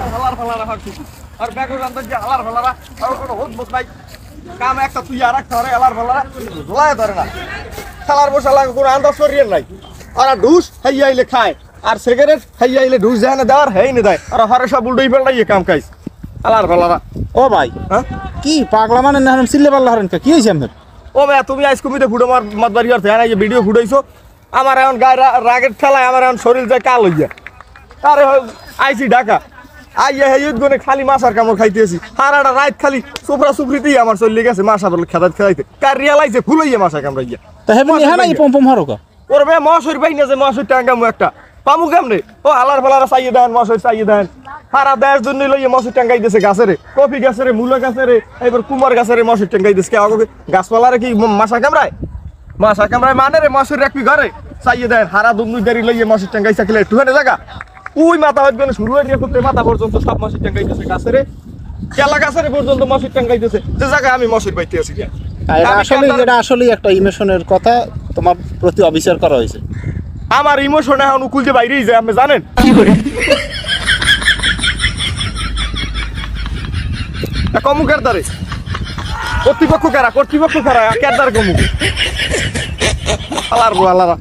হালার ফালারা হাঁটছি আর ব্যাগও জানতে যে হালার ফালারা আর কোনো হোদ বোধ নাই কাম একটা তুই আর একটা ধরে হালার ফালারা ধোলায় ধরে না খেলার বসা লাগে কোনো আন্দাজ করিয়ে নাই আর ঢুস হাইয়া আইলে খায় আর সিগারেট হাইয়া আইলে ঢুস যায় না দেওয়ার হেই না দেয় আর হরে সব উল্টোই ফেললাই কাম খাইস হালার ফালারা ও ভাই হ্যাঁ কি পাগলা মানে না চিল্লে পাল্লা হারেন কি হয়েছে আপনার ও ভাই তুমি আজ কমিতে ফুটো মাত বাড়ি আর হ্যাঁ যে ভিডিও ফুটাইছো আমার এখন গায়ে রাগের ঠেলায় আমার এখন শরীর যায় কাল হইয়া আরে আইসি ঢাকা আইয়া হেয়ুত গনে খালি মাছার কামড় খাইতেছি সারাটা রাত খালি সুপরা সুপরিতেই আমার চলে গেছে মাছা বলে খেদাত খেলাইতে কার রিয়ালাইছে ফুলাইয়া মাছা কামড়াইয়া তা হেবেন হ্যাঁ না পম পম হারো কা ওর ভাই মশার পাই না যে মশার টাঙ্গামু একটা পামু কেমনে ও হালার ফালারা চাইয়ে দেন মশার চাইয়ে দেন সারা দেশ জন্য লইয়ে মশার টাঙ্গাই দিয়েছে গাছেরে কফি গাছেরে মূলা গাছেরে এবার কুমার গাছেরে মশার টাঙ্গাই দিয়েছে কে আগে গাছপালারে কি মাছা কামড়ায় মাছা কামড়ায় মানে রে মশার রাখবি ঘরে চাইয়ে দেন হারা দুই গাড়ি লইয়ে মশার টাঙ্গাই চাকলে একটুখানে জায়গা ওই মাথা হইবে শুরু হয়ে করতে মাথা পর্যন্ত সব মশার টাঙ্গাই দিয়েছে গাছেরে কেলা গাছেরে পর্যন্ত মশার টাঙ্গাই দিয়েছে যে জায়গায় আমি মশার বাইতে আছি এটা আসলে একটা ইমোশনের কথা তোমার প্রতি অবিচার করা হয়েছে আমার ইমোশন এখন উকুল যে বাইরেই যায় আপনি জানেন কমুকের দ্বারে কর্তৃপক্ষ কারা কেদার কমুক আলার আলারা